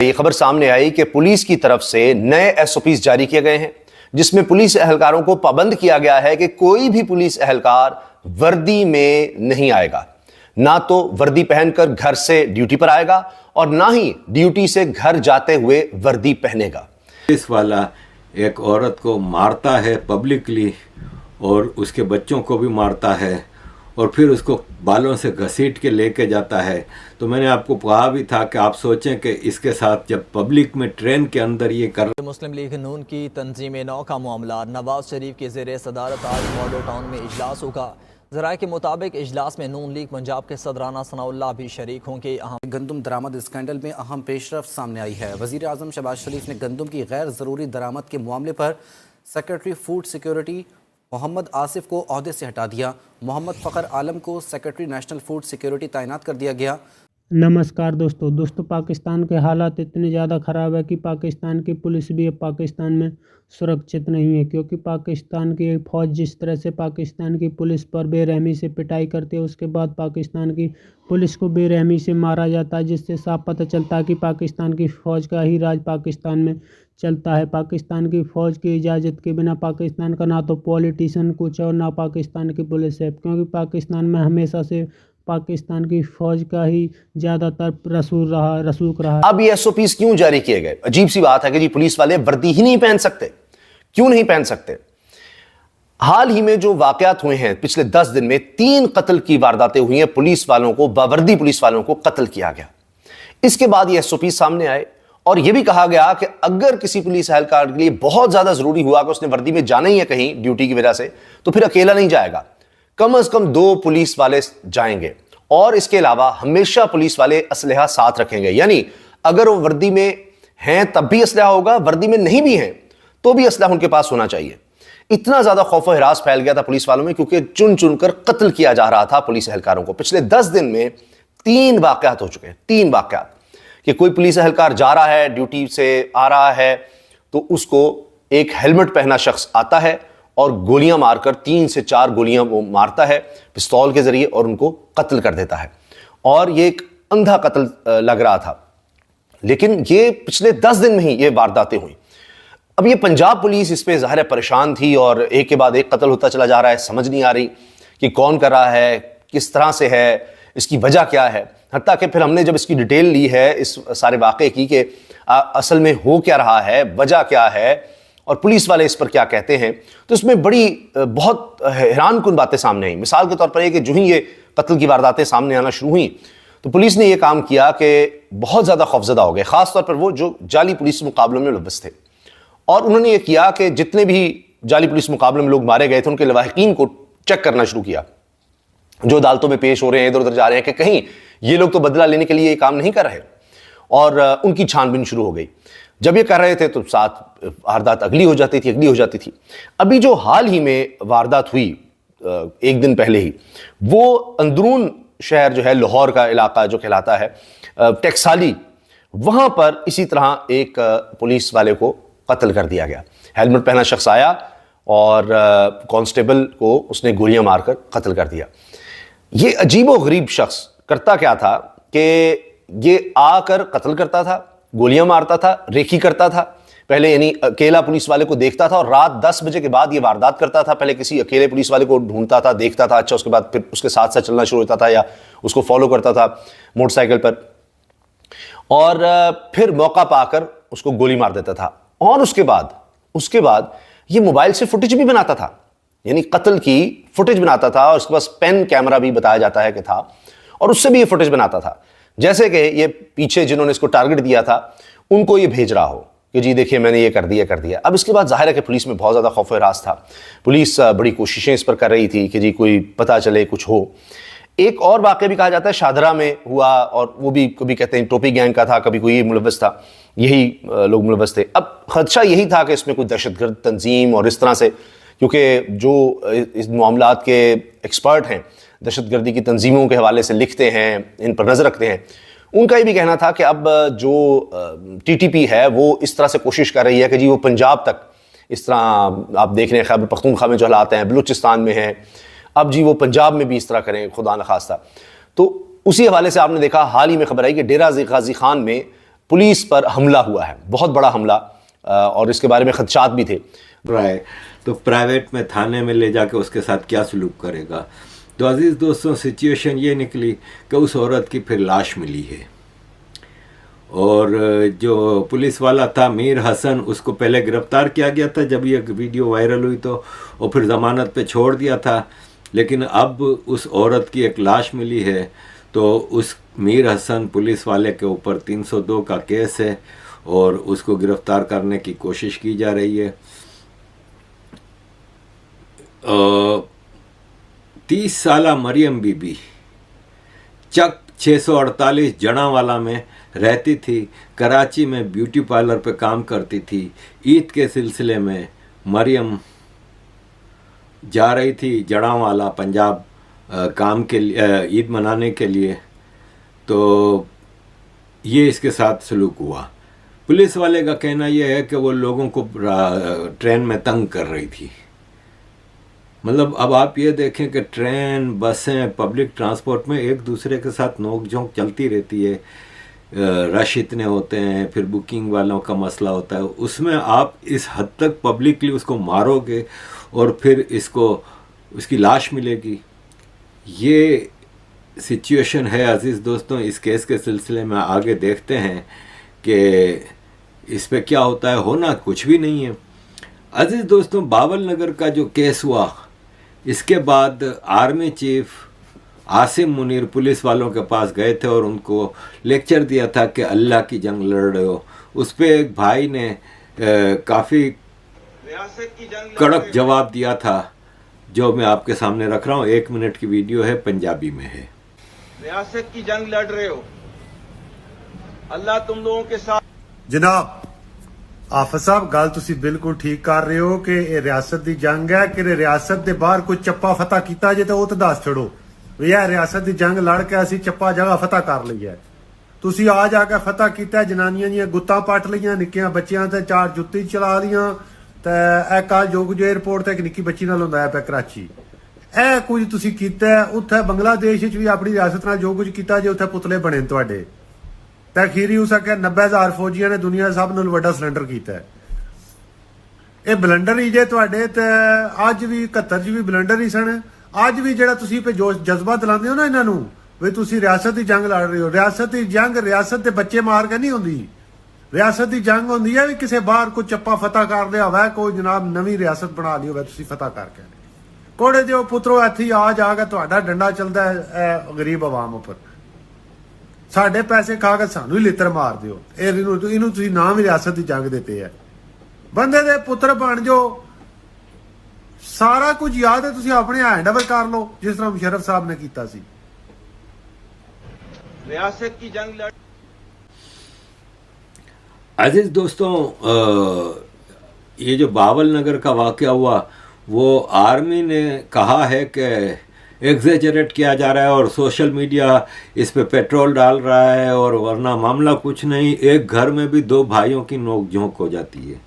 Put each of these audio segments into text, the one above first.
ये खबर सामने आई कि पुलिस की तरफ से नए एसओपीज जारी किए गए हैं, जिसमें पुलिस एहलकारों को पाबंद किया गया है कि कोई भी पुलिस एहलकार वर्दी में नहीं आएगा। ना तो वर्दी पहनकर घर से ड्यूटी पर आएगा और ना ही ड्यूटी से घर जाते हुए वर्दी पहनेगा। पुलिस वाला एक औरत को मारता है पब्लिकली और उसके बच्चों को भी मारता है और फिर उसको बालों से घसीट के लेके जाता है। तो मैंने आपको कहा भी था कि आप सोचें कि इसके साथ जब पब्लिक में ट्रेन के अंदर ये कर मुस्लिम लीग नून की तंजीम नौ का मामला नवाज शरीफ के ज़ेरे सदारत आज मॉडल टाउन में इजलास होगा। ज़राए के मुताबिक इजलास में नून लीग पंजाब के सदराना सनाउल्लाह भी शरीक होंगे। गंदम दरामद स्कैंडल में अहम पेशरफ सामने आई है। वज़ीर आज़म शहबाज शरीफ ने गंदम की गैर ज़रूरी दरामद के मामले पर secretary food security Mohammad Asif को ओहदे से हटा दिया। मोहम्मद फ़खर आलम को सेक्रेटरी नेशनल फूड सिक्योरिटी तैनात कर दिया गया। नमस्कार दोस्तों, पाकिस्तान के हालात इतने ज़्यादा ख़राब है कि पाकिस्तान की पुलिस भी अब पाकिस्तान में सुरक्षित नहीं है, क्योंकि पाकिस्तान की फ़ौज जिस तरह से पाकिस्तान की पुलिस पर बेरहमी से पिटाई करती है, उसके बाद पाकिस्तान की पुलिस को बेरहमी से मारा जाता है, जिससे साफ पता चलता है कि पाकिस्तान की फ़ौज का ही राज पाकिस्तान में चलता है। पाकिस्तान की फ़ौज की इजाज़त के बिना पाकिस्तान का ना तो पॉलिटिशियन कुछ और ना पाकिस्तान की पुलिस है, क्योंकि पाकिस्तान में हमेशा से पाकिस्तान की फ़ौज का ही ज़्यादातर रसूख रहा। अब ये एसओपीज क्यों जारी किए गए? अजीब सी बात है कि जी पुलिस वाले वर्दी ही नहीं पहन सकते। क्यों नहीं पहन सकते? हाल ही में जो वाकयात हुए हैं, पिछले 10 दिन में 3 कत्ल की वारदातें हुई हैं, पुलिस वालों को, बावर्दी पुलिस वालों को कत्ल किया गया। इसके बाद ये एसओपी सामने आए और यह भी कहा गया कि अगर किसी पुलिस एहलकार के लिए बहुत ज्यादा जरूरी हुआ कि उसने वर्दी में जाना ही है कहीं ड्यूटी की वजह से, तो फिर अकेला नहीं जाएगा, कम से कम 2 पुलिस वाले जाएंगे और इसके अलावा हमेशा पुलिस वाले असलहा साथ रखेंगे। यानी अगर वो वर्दी में हैं तब भी असलहा होगा, वर्दी में नहीं भी हैं तो भी असलहा उनके पास होना चाहिए। इतना ज्यादा खौफ और हिरास फैल गया था पुलिस वालों में, क्योंकि चुन चुनकर कत्ल किया जा रहा था पुलिस एहलकारों को। पिछले 10 दिन में 3 वाकयात हो चुके हैं। 3 वाकयात कि कोई पुलिस एहलकार जा रहा है, ड्यूटी से आ रहा है, तो उसको एक हेलमेट पहना शख्स आता है और गोलियां मारकर 3 से 4 गोलियां वो मारता है पिस्तौल के जरिए और उनको कत्ल कर देता है। और ये एक अंधा कत्ल लग रहा था, लेकिन ये पिछले 10 दिन में ही ये वारदातें हुई। अब ये पंजाब पुलिस इस पे ज़ाहिर परेशान थी और एक के बाद एक कत्ल होता चला जा रहा है। समझ नहीं आ रही कि कौन कर रहा है, किस तरह से है, इसकी वजह क्या है। हत्ता कि फिर हमने जब इसकी डिटेल ली है इस सारे वाक़े की कि असल में हो क्या रहा है, वजह क्या है और पुलिस वाले इस पर क्या कहते हैं, तो इसमें बड़ी बहुत हैरान कुन बातें सामने आई। मिसाल के तौर पर ये कि जो ही ये कत्ल की वारदातें सामने आना शुरू हुई तो पुलिस ने ये काम किया कि बहुत ज़्यादा खौफजदा हो गए, ख़ासतौर पर वो जो जाली पुलिस मुकाबलों में मुलव्वस थे। और उन्होंने ये किया कि जितने भी जाली पुलिस मुकाबले में लोग मारे गए थे उनके लवाहिकीन को चेक करना शुरू किया, जो अदालतों में पेश हो रहे हैं, इधर उधर जा रहे हैं, कि कहीं ये लोग तो बदला लेने के लिए ये काम नहीं कर रहे। और उनकी छानबीन शुरू हो गई। जब ये कर रहे थे तो साथ वारदात अगली हो जाती थी। अभी जो हाल ही में वारदात हुई 1 दिन पहले ही, वो अंदरून शहर जो है, लाहौर का इलाका जो कहलाता है टेक्साली, वहां पर इसी तरह एक पुलिस वाले को कत्ल कर दिया गया। हेलमेट पहना शख्स आया और कांस्टेबल को उसने गोलियां मारकर कत्ल कर दिया। ये अजीबो गरीब शख्स करता क्या था कि ये आकर कत्ल करता था, गोलियां मारता था, रेकी करता था पहले, यानी अकेला पुलिस वाले को देखता था और रात 10 बजे के बाद ये वारदात करता था। पहले किसी अकेले पुलिस वाले को ढूंढता था, देखता था, अच्छा उसके बाद फिर उसके साथ साथ चलना शुरू होता था या उसको फॉलो करता था मोटरसाइकिल पर, और फिर मौका पाकर उसको गोली मार देता था। और उसके बाद ये मोबाइल से फुटेज भी बनाता था, यानी कत्ल की फुटेज बनाता था और उसके पास पेन कैमरा भी बताया जाता है कि था, और उससे भी ये फुटेज बनाता था, जैसे कि ये पीछे जिन्होंने इसको टारगेट दिया था उनको ये भेज रहा हो कि जी देखिए मैंने ये कर दिया। अब इसके बाद जाहिर है कि पुलिस में बहुत ज़्यादा खौफ हिरास था। पुलिस बड़ी कोशिशें इस पर कर रही थी कि जी कोई पता चले, कुछ हो। एक और वाक़या भी कहा जाता है शाहदरा में हुआ, और वो भी कभी कहते हैं टोपी गैंग का था, कभी कोई मुलव्वस था, यही लोग मुलव्वस थे। अब खदशा यही था कि इसमें कोई दहशतगर्द तंजीम और इस तरह से, क्योंकि जो इस मामलात के एक्सपर्ट हैं, दहशतगर्दी की तंजीमों के हवाले से लिखते हैं, इन पर नज़र रखते हैं, उनका ये भी कहना था कि अब जो टीटीपी है वो इस तरह से कोशिश कर रही है कि जी वो पंजाब तक, इस तरह आप देख रहे हैं खैबर पख्तूनख्वा में जो हालात हैं, बलूचिस्तान में हैं, अब जी वो पंजाब में भी इस तरह करें, खुदा न खास्ता। तो उसी हवाले से आपने देखा हाल ही में खबर आई कि डेरा गाजी खान में पुलिस पर हमला हुआ है, बहुत बड़ा हमला, और इसके बारे में खदशात भी थे। तो प्राइवेट में थाने में ले जाके उसके साथ क्या सलूक करेगा। तो अजीज़ दोस्तों, सिचुएशन ये निकली कि उस औरत की फिर लाश मिली है, और जो पुलिस वाला था मीर हसन, उसको पहले गिरफ्तार किया गया था जब ये वीडियो वायरल हुई तो, और फिर ज़मानत पे छोड़ दिया था। लेकिन अब उस औरत की एक लाश मिली है, तो उस मीर हसन पुलिस वाले के ऊपर 302 का केस है और उसको गिरफ्तार करने की कोशिश की जा रही है। 30 साला मरियम बीबी चक 648 जड़ावाला में रहती थी, कराची में ब्यूटी पार्लर पे काम करती थी। ईद के सिलसिले में मरियम जा रही थी जड़ावाला पंजाब काम के लिए, ईद मनाने के लिए, तो ये इसके साथ सलूक हुआ। पुलिस वाले का कहना यह है कि वो लोगों को ट्रेन में तंग कर रही थी। मतलब अब आप ये देखें कि ट्रेन, बसें, पब्लिक ट्रांसपोर्ट में एक दूसरे के साथ नोक झोंक चलती रहती है, रश इतने होते हैं, फिर बुकिंग वालों का मसला होता है, उसमें आप इस हद तक पब्लिकली उसको मारोगे और फिर उसकी लाश मिलेगी। ये सिचुएशन है अजीज़ दोस्तों। इस केस के सिलसिले में आगे देखते हैं कि इस पे क्या होता है। होना कुछ भी नहीं है अजीज़ दोस्तों। बावल नगर का जो केस हुआ, इसके बाद army chief Asim Munir police वालों के पास गए थे और उनको लेक्चर दिया था कि अल्लाह की जंग लड़ रहे हो। उस पर एक भाई ने काफ़ी कड़क जवाब दिया था, जो मैं आपके सामने रख रहा हूँ। 1 मिनट की वीडियो है, पंजाबी में है। रियासत की जंग लड़ रहे हो, अल्लाह तुम लोगों के साथ। जनाब आफिस साहब, गल तुसी बिल्कुल ठीक कर रहे हो कि ये रियासत की जंग है कि रियासत के बाहर कोई चप्पा फतह किया जे तो वो तो दस छोड़ो भी यह रियासत की जंग लड़ के असी चप्पा जगह फतह कर ली है। तुसी आ जाके फतह किया, जनानियां दी गुत्तां पट लियां, निक्कियां बच्चियां ते 4 जुत्ती चला लियां, ते ए कल जोग जो एयरपोर्ट ते एक निक्की बच्ची नाल हुंदा है पे कराची। ए कुछ तुसी कीता उत्थे बांग्लादेश च भी अपनी रियासत नाल जो कुछ कीता जे उत्थे पुतले बने तुहाडे। ते अखीरी उस आख्या 90,000 फौजियां ने दुनिया सब नाल वड्डा सिलेंडर कीता है। ये बलंडर ही जे तुहाडे, ते अज भी 71 च भी बलंडर ही सन। अज भी जेड़ा तुसी पे जोश जज्बा दिलांदे हो ना इन्हां नूं भी तुसी रियासत की जंग लड़ रहे हो, रियासत की जंग रियासत के बच्चे मार के नहीं होंदी। रियासत की जंग होंदी है भी किसी बाहर कोई चप्पा फतह कर लिया होवे, कोई जनाब नवी रियासत बना ली होवे, तुसी फतह करके कोड़े दिओ पुत्रो इत्थे आ जाके तुहाडा डंडा चलदा है गरीब आवाम उपर। साडे पैसे खा के सानू ही लित्र मार दिओ। इनू तुसी नाम ही रियासत की जंग देते है। बंदे दे पुत्र बन जाओ, सारा कुछ याद है, तुसी अपने हैंड ओवर कर लो जिस तरह मुशर्रफ साहब ने कीता सी। रियासत की जंग लड़। अजीज दोस्तों, ये जो बावल नगर का वाकया हुआ, वो आर्मी ने कहा है कि एग्जेजरेट किया जा रहा है और सोशल मीडिया इस पे पेट्रोल डाल रहा है, और वरना मामला कुछ नहीं। एक घर में भी 2 भाइयों की नोक झोंक हो जाती है।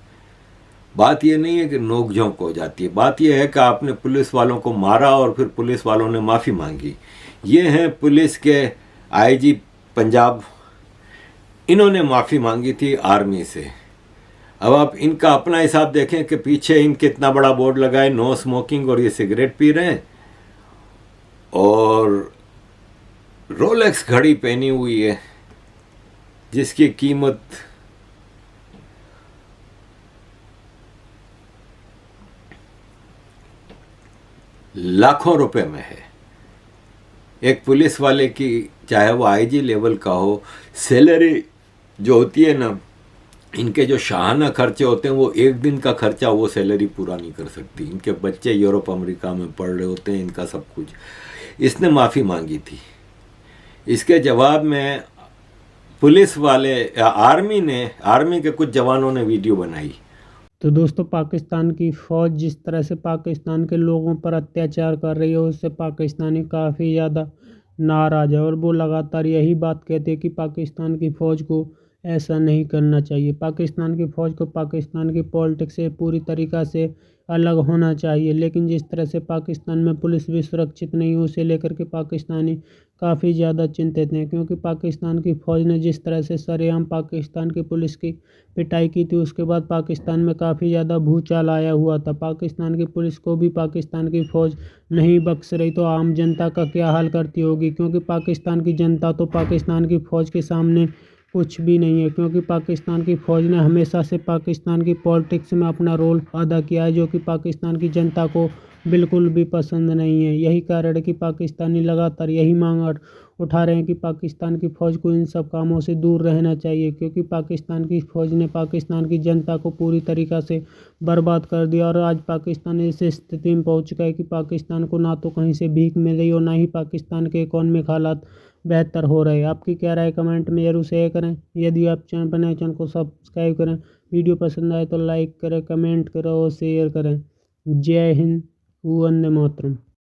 बात ये नहीं है कि नोक झोंक हो जाती है, बात यह है कि आपने पुलिस वालों को मारा और फिर पुलिस वालों ने माफ़ी मांगी। ये हैं पुलिस के आईजी पंजाब, इन्होंने माफ़ी मांगी थी आर्मी से। अब आप इनका अपना हिसाब देखें कि पीछे इनके इतना बड़ा बोर्ड लगा है नो स्मोकिंग, और ये सिगरेट पी रहे हैं और रोलेक्स घड़ी पहनी हुई है जिसकी कीमत लाखों रुपए में है। एक पुलिस वाले की, चाहे वो आईजी लेवल का हो, सैलरी जो होती है ना, इनके जो शाहाना खर्चे होते हैं, वो एक दिन का खर्चा वो सैलरी पूरा नहीं कर सकती। इनके बच्चे यूरोप अमेरिका में पढ़ रहे होते हैं, इनका सब कुछ। इसने माफ़ी मांगी थी। इसके जवाब में पुलिस वाले, आर्मी के कुछ जवानों ने वीडियो बनाई। तो दोस्तों, पाकिस्तान की फ़ौज जिस तरह से पाकिस्तान के लोगों पर अत्याचार कर रही है, उससे पाकिस्तानी काफ़ी ज़्यादा नाराज़ है और वो लगातार यही बात कहते हैं कि पाकिस्तान की फ़ौज को ऐसा नहीं करना चाहिए। पाकिस्तान की फ़ौज को पाकिस्तान की पॉलिटिक्स से पूरी तरीक़ा से अलग होना चाहिए। लेकिन जिस तरह से पाकिस्तान में पुलिस भी सुरक्षित नहीं है, उसे लेकर के पाकिस्तानी काफ़ी ज़्यादा चिंतित हैं, क्योंकि पाकिस्तान की फ़ौज ने जिस तरह से सरेआम पाकिस्तान की पुलिस की पिटाई की थी, उसके बाद पाकिस्तान में काफ़ी ज़्यादा भूचाल आया हुआ था। पाकिस्तान की पुलिस को भी पाकिस्तान की फ़ौज नहीं बख्श रही, तो आम जनता का क्या हाल करती होगी, क्योंकि पाकिस्तान की जनता तो पाकिस्तान की फ़ौज के सामने कुछ भी नहीं है, क्योंकि पाकिस्तान की फ़ौज ने हमेशा से पाकिस्तान की पॉलिटिक्स में अपना रोल अदा किया है, जो कि पाकिस्तान की जनता को बिल्कुल भी पसंद नहीं है। यही कारण है कि पाकिस्तानी लगातार यही मांग उठा रहे हैं कि पाकिस्तान की फ़ौज को इन सब कामों से दूर रहना चाहिए, क्योंकि पाकिस्तान की फ़ौज ने पाकिस्तान की जनता को पूरी तरीक़ा से बर्बाद कर दिया और आज पाकिस्तान इस स्थिति में पहुंच चुका है कि पाकिस्तान को ना तो कहीं से भीख मिल रही और ना ही पाकिस्तान के इकोनॉमिक हालात बेहतर हो रहे हैं। आपकी क्या राय कमेंट में जरूर शेयर करें। यदि आप चैनल पर नए, चैनल को सब्सक्राइब करें। वीडियो पसंद आए तो लाइक करें, कमेंट करें और शेयर करें। जय हिंद, वंदे मातरम।